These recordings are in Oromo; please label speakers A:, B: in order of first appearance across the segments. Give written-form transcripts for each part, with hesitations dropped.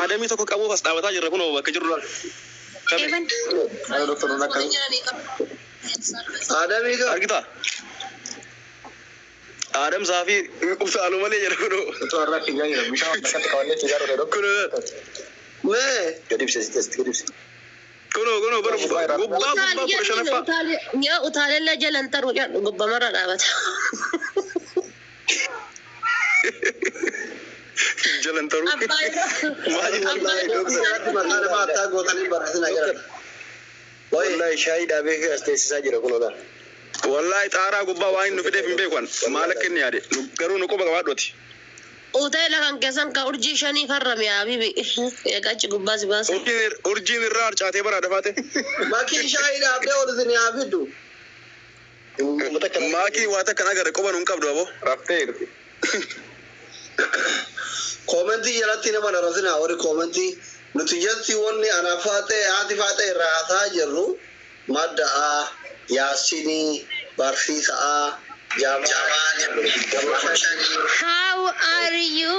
A: Adami tokko qabu as dhaabataa jirra kunoo bakka jirru.
B: Adami ka
A: argita. Adam Safi ufsaalu malee jira kunoo.
B: Torra kinyanya bishaan bakka kawanne tigaaro dheedoo.
A: Kunoo.
B: Mee
C: Gadibse gadibse.
A: Kunoo bara gubbaa kudha shanaffaa.
D: Yaa utaalella jalan taruu jedhu gubba mara dhaabata.
A: Jalan taruu.
B: maqaan maataa gootanii barreessina jiran.
C: Wallahi shaayii dhaabee as teessisaa jira kunoo.
A: Wallahi xaaraa gubbaa waan nu fideef hin beekan. Maal akka inni yaade garuu nu quba qabaadhooti.
D: Utaalella kan keessan ka urjii shanii karrame yaa bibi. Eegachi gubbaa si baasa.
A: Urjiin irraa harcaatee bara dafaate.
B: Makii shaayii dhaabee ol isin yaa fiddu.
A: Maakii waa takkan agarre quba nu hin qabdu aboo.
C: Raftee.
B: Komentii jalatti nama darasinaa warri komentii nuti jetti wanni ana faatee haati faatee irraa haasaa jirru madda'a yaasinii barsiisaa
D: How are you?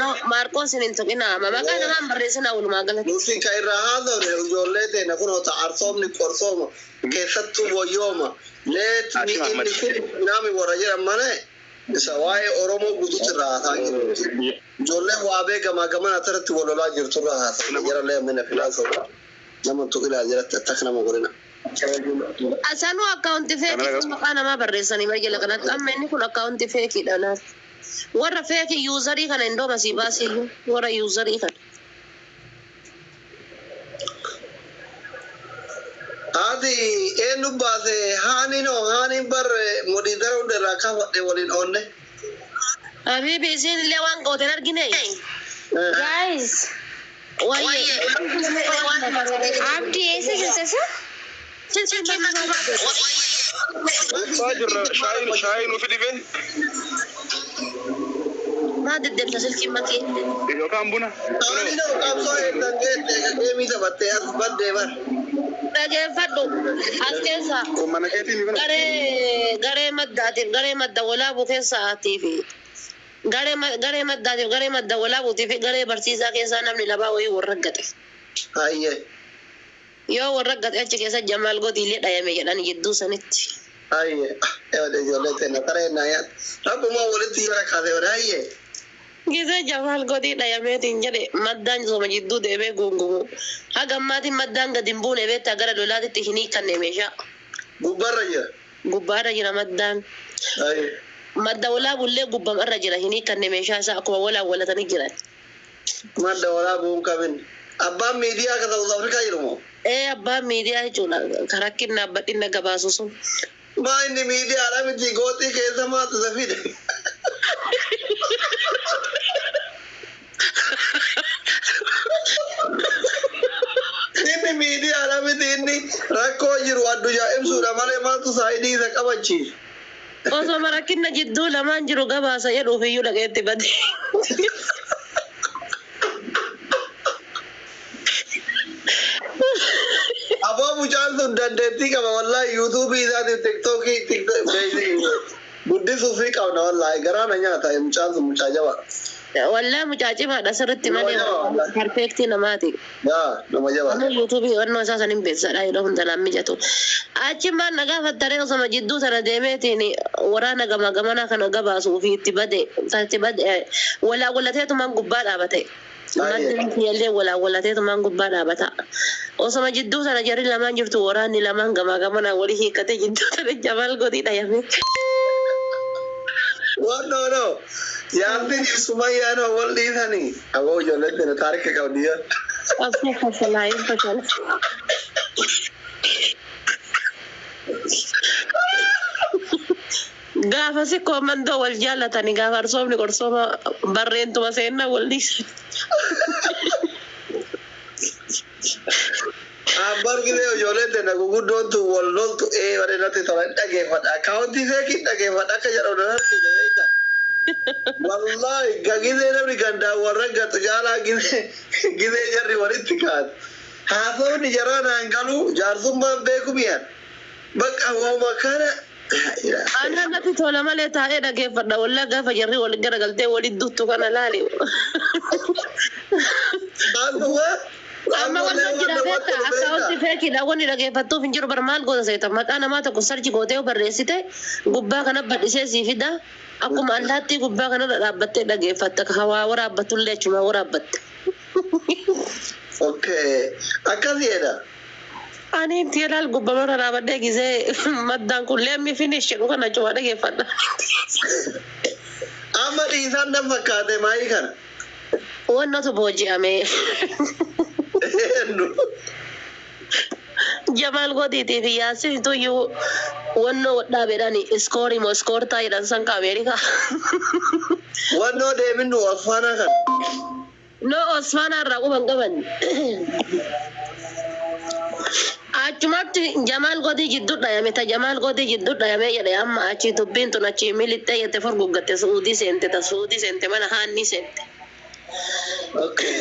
D: No, Marcos in Tokina. Mama kana man barreessina walumaa galatti.
B: nuti ka irraa haasofne ijoollee teena kunoo ta'arsoomni qorsooma keessattuu wayyooma leetni inni kun nami warra jedhan malee isa waa'ee Oromoo guutuutti irraa haasaa jiru. Ijoollee waa beekamaa gaman asirratti walolaa jirtu irraa haasaa jira leemina filaasoo nama tuqilaa jiratti akka nama godhina.
D: Asanu akkaunti feekii maqaa namaa barreessanii barjala kanatti amma inni kun akkaunti feekiidha laata. Warra feekii yuuzarii kana indoo masii baasiyyuu warra yuuzarii kana.
B: Ati eenyu baase haaniin barre modidara hundarraa kaafadhe waliin oonne.
D: Habibi isin illee waan gooten argine. Guys. Wayye. Abdi eessa jirta isa?
A: Jirra shaayii nu fidife.
D: Maa deddeemta silkiin makee.
A: Yookaan buna.
B: Haaniin qabsoo eegdan geette geemii taphattee as baddee bar.
D: Dhageeffadhu as keessa
A: Mana keetiin ni kana.
D: garee madda walaabuu keessaatii fi garee madda walaabuutii fi garee barsiisaa keessaa namni labaa wayii warra gate.
B: Hayyee.
D: Yoo warra gate achi keessa Jamaal Gootiilee dhayame jedhan jidduu sanitti.
B: Hayyee. Ijoollee teena qareenyaa yaad. Rabbumaa walitti yara kaasee wada hayyee.
D: Gisa Jamaal Gootii dhayameetiin jedhe maddaan sooma jidduu deemee gungumu. Haga ammaatiin maddaan gadi hin buune beektaa gara lolaatitti hin hiikanne meeshaa.
B: Gubbarra jira.
D: Gubbaarra jira maddaan.
B: Hayyee.
D: Madda walaabullee gubbamarra jira hin hiikanne meeshaa isaa akkuma walaawwalatanii jiran.
B: Madda walaabuun qabin. Abbaan miidiyaa akka South Afrikaa jiru moo?
D: Abbaan miidiyaa jechuudha karakkin dhaabbadhinna gabaasu sun.
B: Maa inni miidiyaadha miti gootii keessa maatu safide. Inni miidiyaadha miti inni rakkoo jiru addunyaa ibsuudha malee maaltu saayidii isa qabachiisu.
D: Osoo rakkinna jidduu lamaan jiru gabaasa jedhuuf iyyuu dhaqeetti bade.
B: Aboo mucaan sun dandeettii qaba wallahi yuutuubii isaatiif tiktookii guddisuu fi qabna wallahi garaana nyaata mucaan sun mucaa jabaa.
D: Wallee mucaa cimaadha sirriitti malee perfeektii namaati.
B: Yaa nama jabaa.
D: Amma yuutuubii wannoo isaa saniin beeksisadha yeroo hundaan mijatu. Achimaan nagaa fattaree osoma jidduu sana deemeetiin waraana gamanaa kana gabaasuu fi itti bade walaawwalateetumaan gubbaa dhaabate. Maddeen kiyyallee walaawwalateetumaan gubbaa dhaabata. Osoma jidduu sana jarri lamaan jirtu waraanni lamaan gamanaa walii hiikkate jidduu sana Jamaal Gootii dhayame.
B: No. Yaantiin Sumayyaa no wal dhiisanii. Aboo ijoollee teena taarika qabdiyyaa.
D: Asii fasalaa hin fashala. Gaafa si koomandoo wal jaallatanii gaafa arsoomni qorsooma barreentuma seenna wal dhiisan.
B: Bargile ijoollee teena guguddoontu wal loltu bareedatti tola dhageeffadha. Akkaawuntii seekiin dhageeffadha akka jedhamu harkise beektaa. Wallahi gagizee namni gandaan warra gatu jaalaa gizee jarri walitti kaatu. Haasawni jaraa naan galuu jaarsummaan beeku mi'aan. Bakka hooma kana
D: Ana natti tola malee taa'ee dhageeffadha wallaa gaafa jarri wal garagaltee walitti duttu kana laali. Amma wanna jira beekta akkaawunti feekiidha wanni dhageeffattuuf hin jiru bar maal goota seeta maqaa namaa tokko sarchi gootee barreessite gubbaa kana badhisee sii fida akkuma allaattii gubbaa kanarra dhaabbattee dhageeffatta hawaa waraabbattullee achuma waraabbatte.
B: Okay. Akkasiidha.
D: Ani tiyaal gubbaa dhaabbattee gisee maddaan kun leemmi finish jedhu kana achuma dhageeffadha.
B: Amma dhiisaan nan fakkaate maayii kana.
D: Wannatu booji'ame. Jamal Goditi fi Yasin tuyyuu wannoo dhaabeedhaani iskoori moo iskoortaa jedhan sanka Ameerikaa.
B: Wannoo deeminu Osfaanaa kan.
D: No Osfaanaa irraa quban qaban. Achumatti Jamal Godii jidduu dhayame ta Jamal Godii jidduu dhayame jedhe amma achi dubbiin tun achi milittee jette furguggatte Suudii seente ta Suudii seente mana haanni seente.
B: Okay.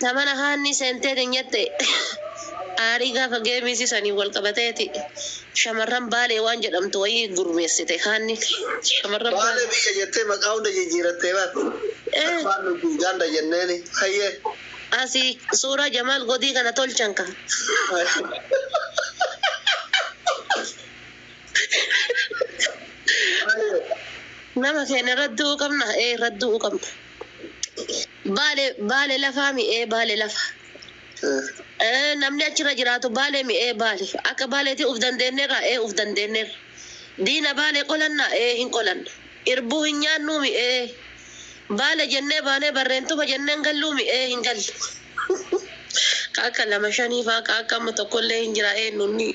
D: Ta mana haanni seentee dinjette. Aarii gaafa geemisi sanii wal qabateeti shamarran baalee waan jedhamtu wayii gurmeessite haanni shamarran
B: baalee biyya jettee maqaa hunda jijjiirattee baat afaan nuti ganda jenneeni hayyee
D: asii suuraa Jamal Godii kana tolchan ka nama keenya radduu qabna radduu qabna baalee lafaa mi'ee baalee lafa namni achirra jiraatu baalee mi'ee baale akka baaleeti uf dandeenyeerra uf dandeenyeerra diina baalee qolanna hin qolanna irbuu hin nyaannu mi'ee baale jennee baanee barreentuma jenneen galluu mi'ee hin galle akka lama shanii faa akka amma tokkollee hin jira nunni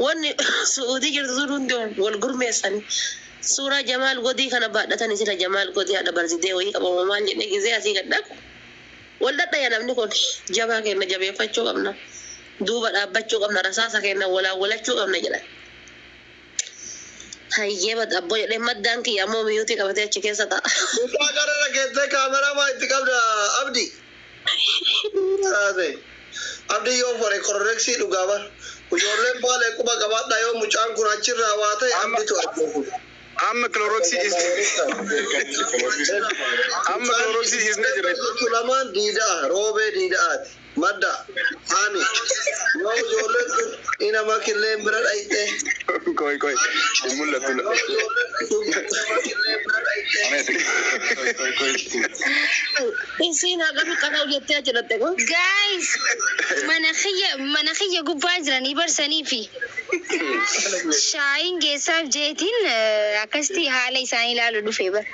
D: wanni Suudii jirtu sun hundi wal gurmeessanii suuraa Jamal Godii kana baadhatanii sira Jamal Godii haadha barsidee wayii qabamu maal jennee gisee asii gaddaku waldadha ya namni kun jabaa keenya jabeeffachuu qabna duuba dhaabbachuu qabna rasaasa keenya walachuu qabna jedhan hayyee abboo jedhee maddaan kiyya ammoo miyyuutii qabatee achi keessa ta'a.
B: Mucaa kanarra keessee kaameramaa itti qabda Abdi. Abdi yoo fore korreeksii dhugaa bar ijoolleen baalee quba qabaadha yoo mucaan kun achirraa waa ta'e Abditu argamu.
A: Amma Cloroxi is natural.
B: Lamaan diidaa roobee diidaati madda haami yoo ijoolleen kun inama killeen bira dhayite.
A: Koi mul'atu.
D: Isiin hagami kana hojjettee ajiratte kun.
E: Guys, mana kiyya gubbaa jiranii barsanii fi shaayiin geessaaf jeetiin akkasitti haala isaanii ilaalu dhufee bara.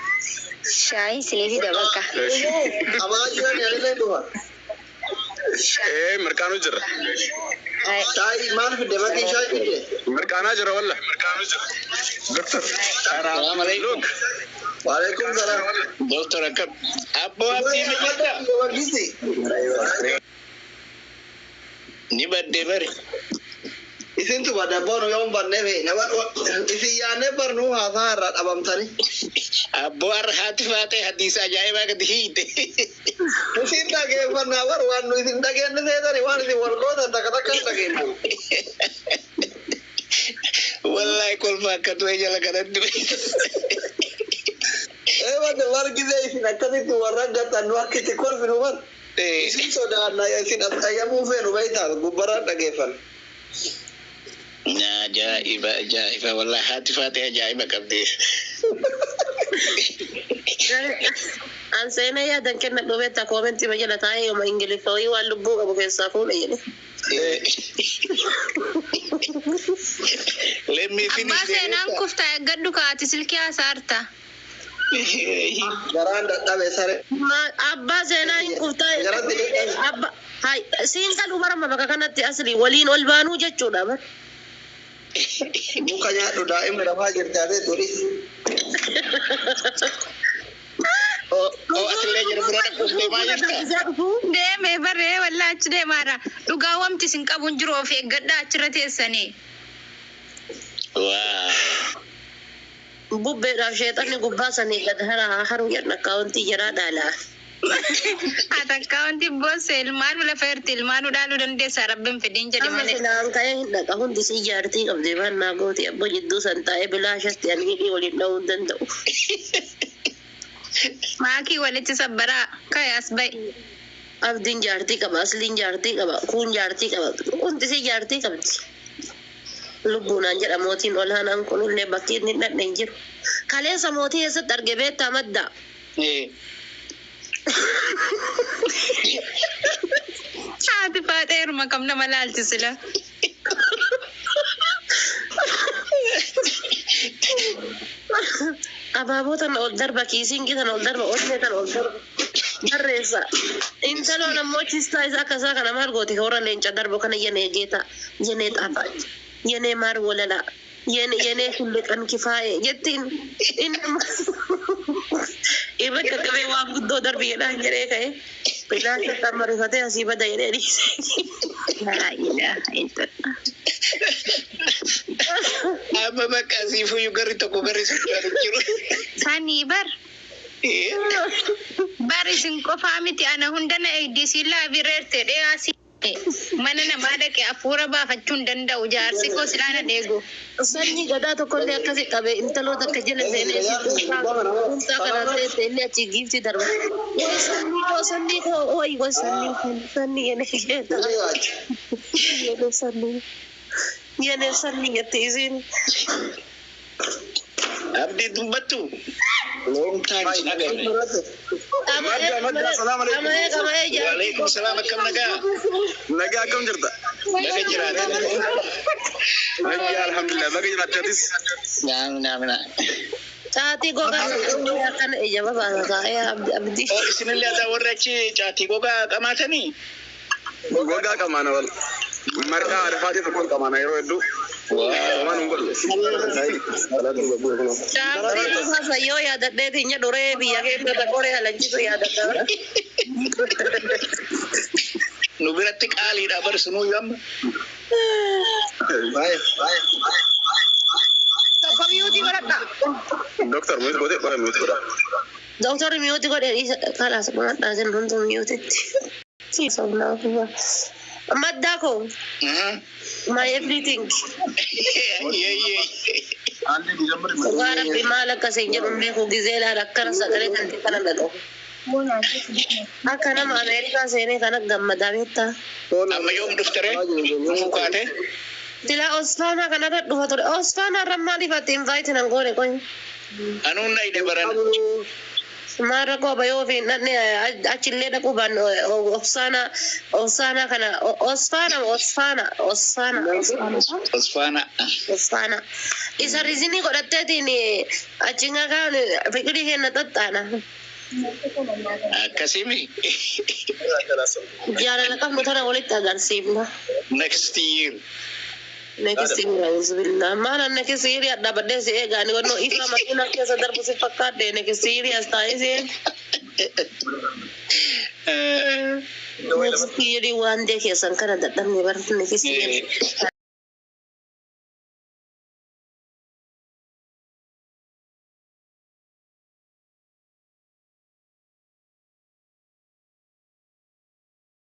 E: Shaayiin siniifi dabakka.
B: Amaa jiran yaalillee dhufa.
A: Mirkaanuu jira.
B: Shaayi maal fidde bakki shaayi fidde?
A: Mirkaanaa jira walla. Doktor. Look.
B: Waalaikum salam.
C: Doktor akkam. Abboo abdii majjata. Ni badde bare.
B: Isin tu badda boonu yoo banne be nama isin yaanne barnu haasaa irraa dhabamtani.
C: Abboo arhaati faate hadiisa ajaa'ibaa gadi hiite.
B: Isin dhageeffannaa bar waan nu isin dhageenne seetani waan isin wal gootan takka takka hin dhageenyu.
C: Wallahi kolfa akka tu'e jala kanatti.
B: Wante wargizee isin akkasitti warra gatan nu akkitti kolfinu bar. Isin sodaannaa isin asxayyamuu feenu beektaa gubbaraan dhageeffan.
C: Ajaa'iba wallahi haati faate ajaa'iba qabdi.
D: An seenaa yaadan kenna dhubeetta koomentii ma jala taa'ee yooma ingiliffaa wayii waan lubbuu qabu keessaa fuudha jedhe.
E: Abbaa seenaan kuftaa eeggadhu kaati silkii haasaarta.
B: Garaan dadhabe sare.
D: Abbaa seenaa hin kuftaa. Siin qaluu barama bakka kanatti asli waliin ol baanuu jechuudha bar.
B: Muka nyaadhu daa'imni rafaa jirti ate turi.
C: Asillee jira bira dhaqqabdee maal jirta?
E: Deemee barree wallaa achi deemaadha. Dhugaa wamti sin qabuun jiru of eeggadhaa achirra teessanii.
D: Bubbeedhaaf sheexanni gubbaa sanii gad haruu jedhan akkaawuntii jiraa dhaalaa.
E: Atakaunti bos ilmaanu lafa irti ilmaanu dhaaluu dandeessa rabbiin fedhiin jedhi
D: Amma
E: malee.
D: silaan ka'ee hin dhaqa hundi si ijaartii qabdee baannaa gooti abbo jidduu san taa'ee bilaashatti ani hidhii waliin dha'uu hin danda'u.
E: Maakii walitti sabbaraa ka'e as ba'i.
D: Abdiin jaartii qaba, asliin jaartii qaba, kuun jaartii qaba, hundi si jaartii qabdi. Lubbuunaan jedha mootiin olaanaan kunillee bakki inni dhadhe hin jiru. Kaleessa mootii eessatti arge beektaa madda.
E: Haati faaxeeruma kam nama laalchisila.
D: Abaaboo tan ol darba kiisiingi tan ol darba onnee tan ol darba. Barreessa. Intaloon ammoo chistaa isaa akkasaa kana maal gooti hora leenca darbu kana yenee geeta yenee xaafaa yenee maar walala yenee hulluqan kifaa'e jettiin inni irra qaqqabee waan guddoo darbi jedhaan jedhee ka'e bilaasha xammarifatee asii bada jedhee dhiise.
E: Laa ilaaha illallah.
C: Amma bakka asiifuu garri tokko garri socho'aa jiru.
E: Sanii bar. Bar isin qofaa miti ana hundana eegdisii laabireerte dheeyaasii. Mana namaa dhaqee hafuura baafachuu hin danda'u jaarsi koo silaana dheegu.
D: Sanyii gadaa tokkollee akkasi qabe intaloota akka jala seenee kuntaa kanaan teesse illee achi giifti darba. Sannii koo ooyi gosa sannii yenee keessa. Yenee sannii. Yenee sannii jette isiin.
C: Abdii dubbattu. Long time sinagame. Waalaikum salam akkam nagaa.
A: Nagaa akkam jirta?
C: Naga jiraata.
A: Nagaa alhamdulillah. Naga jiraatis.
C: Naamina.
D: Caatii gogaa kan ija babaasa taa'ee abdii.
C: Oh isinillee ada warra achi caatii gogaa qamaatanii?
A: Gogaa qamaana wal. Marqaa arifaatii tokkoon qamaana yeroo hedduu. Waan hin godhu.
D: Caatii gogaasa yoo yaadadheeti hin jedhuree biyya keessa qoree halanchisu yaadadha.
C: Nu biratti qaaliidha barsinuu yamma.
D: Tokko miyuutii godhadha.
A: Doktor miyuutii godhe qola miyuutii godha.
D: Doktorri miyuutii godhe kalaas godhadhaa sin hunduu miyuutitti. Siisofnaa maddaa koo. My everything. Dhugaa rabbi maal akkasiin jedhu beeku gizeelaan akkana sagalee kan kana dhaqu. Akka nama Ameerikaa seenee kana gammadaa beektaa.
C: Amma yoom dhuftere? Mukaate?
D: Dila Osfaanaa kanarra dhufa ture. Osfaanaa irra maaliif ati invite nan goone qoy?
C: Anuun na ide baran.
D: Maarra qooba yoo fi nanne achillee dhaquu baan Osfaanaa kana Osfaana. Isa rizinii godhatteetiin achinga kaan fikirii kenna xaxxaana.
C: Akkasimi.
D: Jaalala qabnu tana walitti agarsiifna.
C: Next year.
D: Next year bismillah. Maana next year adda badde si eegaani wanno ifa makina keessa darbu si fakkaadde next year as taa'isee. Next year waan dee keessan kana dadhabne baratu next year.